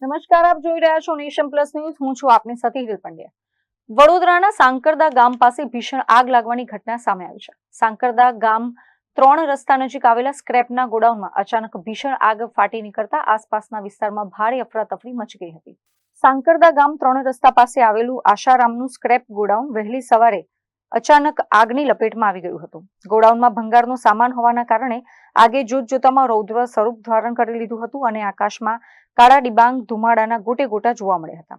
નમસ્કાર, આપ જોઈ રહ્યા છો નેશન પ્લસ ન્યૂઝ. હું છું આપની સાથે હિરલ પંડ્યા. વડોદરાના સાંકરદા ગામ પાસે ભીષણ આગ લાગવાની ઘટના સામે આવી છે. સાંકરદા ગામ 3 રસ્તા નજીક આવેલા સ્ક્રેપના ગોડાઉનમાં અચાનક ભીષણ આગ ફાટી નીકળતા આસપાસના વિસ્તારમાં ભારે અફરાતફરી મચી ગઈ હતી. સાંકરદા ગામ 3 રસ્તા પાસે આવેલું આશારામનું સ્ક્રેપ ગોડાઉન વહેલી સવારે અચાનક આગની લપેટમાં આવી ગયું હતું. ગોડાઉનમાં ભંગારનો સામાન હોવાના કારણે આગે જોતજોતામાં રૌદ્ર સ્વરૂપ ધારણ કરી લીધું હતું અને આકાશમાં કાળા ડિબાંગ ધુમાડાના ગોટે ગોટા જોવા મળ્યા હતા.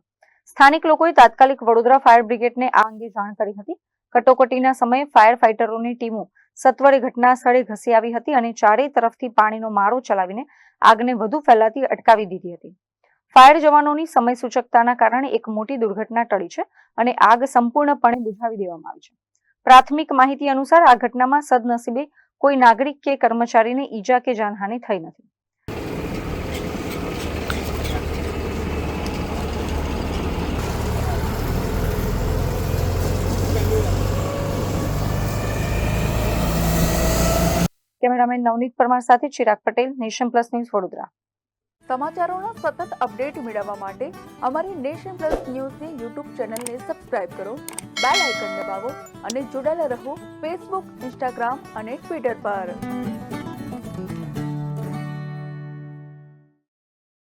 સ્થાનિક લોકોએ તાત્કાલિક વડોદરા ફાયર બ્રિગેડને આ અંગે જાણ કરી હતી. કટોકટીના સમયે ફાયર ફાઇટરોની ટીમો સત્વરે ઘટના સ્થળે ઘસી આવી હતી અને ચારેય તરફથી પાણીનો મારો ચલાવીને આગને વધુ ફેલાતી અટકાવી દીધી હતી. ફાયર જવાનોની સમય સૂચકતાના કારણે એક મોટી દુર્ઘટના ટળી છે અને આગ સંપૂર્ણપણે બુઝાવી દેવામાં આવી છે. પ્રાથમિક માહિતી અનુસાર આ ઘટનામાં સદનસીબે કોઈ નાગરિક કે કર્મચારીને ઈજા કે જાનહાનિ થઈ નથી. કેમેરામેન નવનીત પરમાર સાથે Chirag Patel, nation plus news, Vadodara. સમાચારોના સતત અપડેટ મેળવવા માટે અમારી નેશન પ્લસ ન્યૂઝની યુટ્યુબ ચેનલને સબસ્ક્રાઇબ કરો, બેલ આઇકન દબાવો અને જોડાયેલા રહો ફેસબુક, ઇન્સ્ટાગ્રામ અને ટ્વિટર પર.